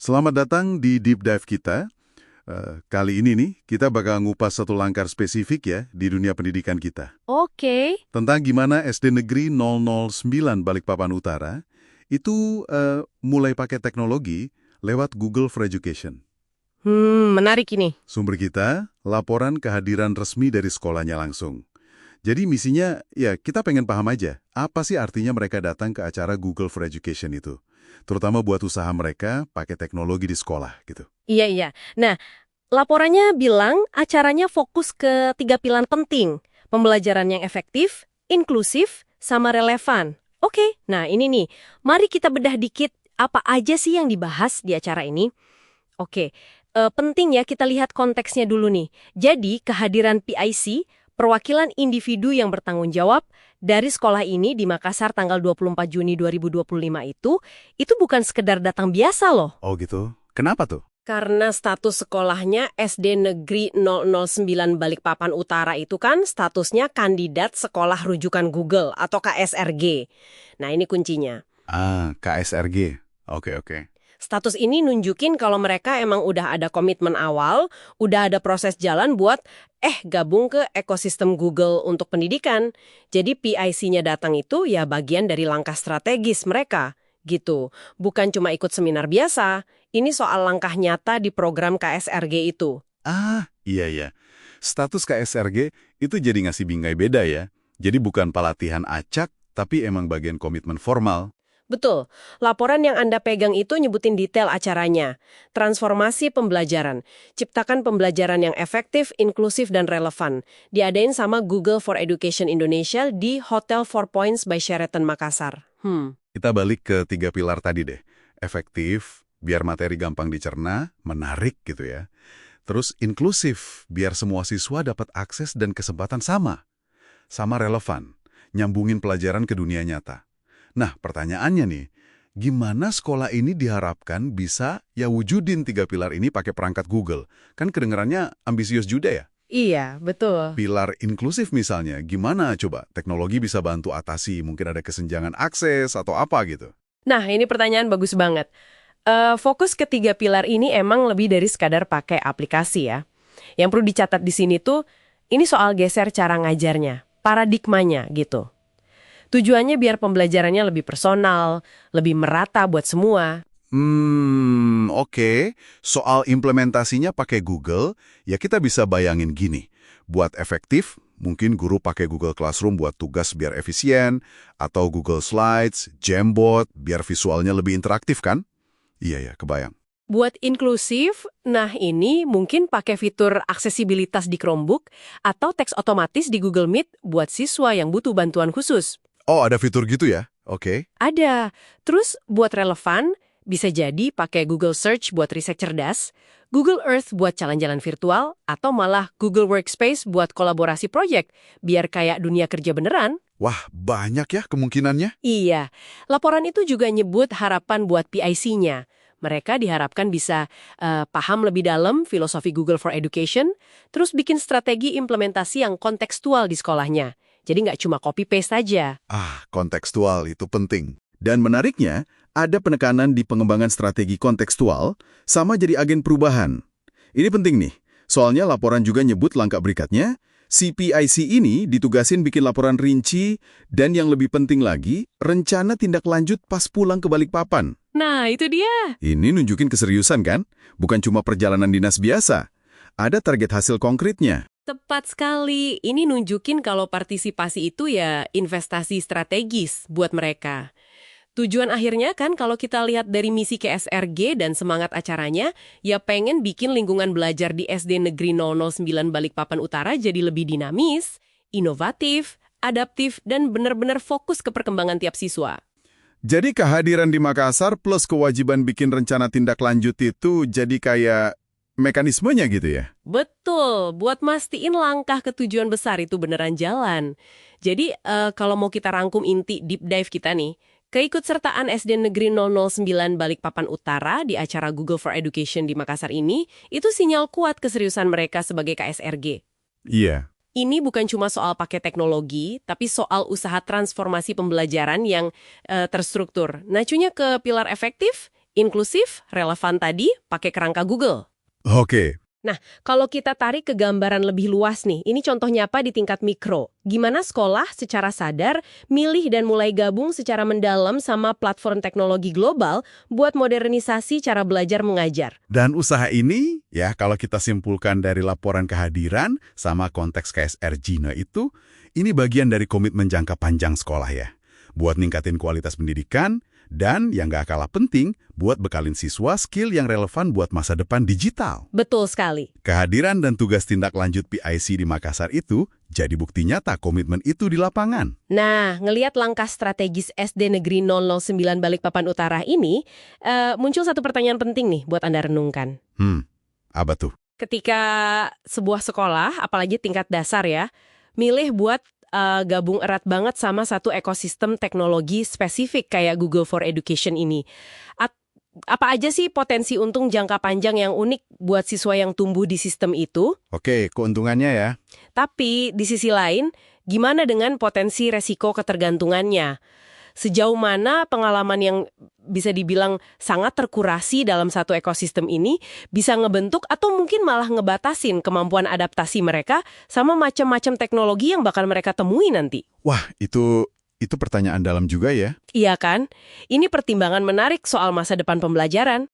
Selamat datang di Deep Dive kita. Kali ini nih, kita bakal ngupas satu langkah spesifik ya di dunia pendidikan kita. Oke. Tentang gimana SD Negeri 009 Balikpapan Utara itu mulai pakai teknologi lewat Google for Education. Menarik ini. Sumber kita, laporan kehadiran resmi dari sekolahnya langsung. Jadi misinya, ya kita pengen paham aja, apa sih artinya mereka datang ke acara Google for Education itu. Terutama buat usaha mereka pakai teknologi di sekolah gitu. Iya. Nah, laporannya bilang acaranya fokus ke 3 pilar penting. Pembelajaran yang efektif, inklusif, sama relevan. Oke, nah ini nih. Mari kita bedah dikit apa aja sih yang dibahas di acara ini. Oke, penting ya kita lihat konteksnya dulu nih. Jadi, kehadiran PIC, perwakilan individu yang bertanggung jawab dari sekolah ini di Makassar tanggal 24 Juni 2025 itu bukan sekedar datang biasa loh. Oh gitu? Kenapa tuh? Karena status sekolahnya SD Negeri 009 Balikpapan Utara itu kan statusnya kandidat sekolah rujukan Google atau KSRG. Nah ini kuncinya. KSRG. Oke. Status ini nunjukin kalau mereka emang udah ada komitmen awal, udah ada proses jalan buat gabung ke ekosistem Google untuk pendidikan. Jadi PIC-nya datang itu ya bagian dari langkah strategis mereka, gitu. Bukan cuma ikut seminar biasa, ini soal langkah nyata di program KSRG itu. Iya. Status KSRG itu jadi ngasih bingkai beda ya. Jadi bukan pelatihan acak, tapi emang bagian komitmen formal. Betul, laporan yang Anda pegang itu nyebutin detail acaranya. Transformasi pembelajaran, ciptakan pembelajaran yang efektif, inklusif, dan relevan. Diadain sama Google for Education Indonesia di Hotel Four Points by Sheraton Makassar. Kita balik ke 3 pilar tadi deh. Efektif, biar materi gampang dicerna, menarik gitu ya. Terus inklusif, biar semua siswa dapat akses dan kesempatan sama. Sama relevan, nyambungin pelajaran ke dunia nyata. Nah, pertanyaannya nih, gimana sekolah ini diharapkan bisa ya wujudin 3 pilar ini pakai perangkat Google? Kan kedengarannya ambisius juga ya? Iya, betul. Pilar inklusif misalnya, gimana coba teknologi bisa bantu atasi mungkin ada kesenjangan akses atau apa gitu? Nah, ini pertanyaan bagus banget. Fokus ke 3 pilar ini emang lebih dari sekadar pakai aplikasi ya. Yang perlu dicatat di sini tuh, ini soal geser cara ngajarnya, paradigmanya gitu. Tujuannya biar pembelajarannya lebih personal, lebih merata buat semua. Oke. Soal implementasinya pakai Google, ya kita bisa bayangin gini. Buat efektif, mungkin guru pakai Google Classroom buat tugas biar efisien, atau Google Slides, Jamboard, biar visualnya lebih interaktif kan? Iya, kebayang. Buat inklusif, nah ini mungkin pakai fitur aksesibilitas di Chromebook atau teks otomatis di Google Meet buat siswa yang butuh bantuan khusus. Oh, ada fitur gitu ya? Oke. Ada. Terus buat relevan, bisa jadi pakai Google Search buat riset cerdas, Google Earth buat jalan-jalan virtual, atau malah Google Workspace buat kolaborasi proyek, biar kayak dunia kerja beneran. Wah, banyak ya kemungkinannya. Iya, laporan itu juga nyebut harapan buat PIC-nya. Mereka diharapkan bisa paham lebih dalam filosofi Google for Education, terus bikin strategi implementasi yang kontekstual di sekolahnya. Jadi nggak cuma copy-paste saja. Kontekstual itu penting. Dan menariknya, ada penekanan di pengembangan strategi kontekstual sama jadi agen perubahan. Ini penting nih, soalnya laporan juga nyebut langkah berikutnya, CPIC ini ditugasin bikin laporan rinci dan yang lebih penting lagi, rencana tindak lanjut pas pulang ke Balikpapan. Nah, itu dia. Ini nunjukin keseriusan kan? Bukan cuma perjalanan dinas biasa. Ada target hasil konkretnya. Tepat sekali. Ini nunjukin kalau partisipasi itu ya investasi strategis buat mereka. Tujuan akhirnya kan kalau kita lihat dari misi KSRG dan semangat acaranya, ya pengen bikin lingkungan belajar di SD Negeri 009 Balikpapan Utara jadi lebih dinamis, inovatif, adaptif, dan benar-benar fokus ke perkembangan tiap siswa. Jadi kehadiran di Makassar plus kewajiban bikin rencana tindak lanjut itu jadi kayak mekanismenya gitu ya? Betul, buat mastiin langkah ke tujuan besar itu beneran jalan. Jadi kalau mau kita rangkum inti deep dive kita nih, keikutsertaan SD Negeri 009 Balikpapan Utara di acara Google for Education di Makassar ini, itu sinyal kuat keseriusan mereka sebagai KSRG. Iya. Ini bukan cuma soal pakai teknologi, tapi soal usaha transformasi pembelajaran yang terstruktur. Nacunya ke pilar efektif, Inklusif, relevan tadi, pakai kerangka Google. Oke, Kalau kita tarik ke gambaran lebih luas nih, ini contoh nyata di tingkat mikro. Gimana sekolah secara sadar milih dan mulai gabung secara mendalam sama platform teknologi global buat modernisasi cara belajar mengajar. dan usaha ini, ya kalau kita simpulkan dari laporan kehadiran sama konteks KSR Gina itu, ini bagian dari komitmen jangka panjang sekolah ya. Buat ningkatin kualitas pendidikan, dan yang gak kalah penting, buat bekalin siswa skill yang relevan buat masa depan digital. Betul sekali. Kehadiran dan tugas tindak lanjut PIC di Makassar itu jadi bukti nyata komitmen itu di lapangan. Nah, ngelihat langkah strategis SD Negeri 009 Balikpapan Utara ini, muncul satu pertanyaan penting nih buat Anda renungkan. Apa tuh? Ketika sebuah sekolah, apalagi tingkat dasar ya, milih buat gabung erat banget sama satu ekosistem teknologi spesifik kayak Google for Education ini. Apa aja sih potensi untung jangka panjang yang unik buat siswa yang tumbuh di sistem itu? Oke, keuntungannya ya. Tapi di sisi lain, gimana dengan potensi resiko ketergantungannya? Sejauh mana pengalaman yang bisa dibilang sangat terkurasi dalam satu ekosistem ini bisa ngebentuk atau mungkin malah ngebatasin kemampuan adaptasi mereka sama macam-macam teknologi yang bakal mereka temui nanti? Wah, itu pertanyaan dalam juga ya. Iya kan? Ini pertimbangan menarik soal masa depan pembelajaran.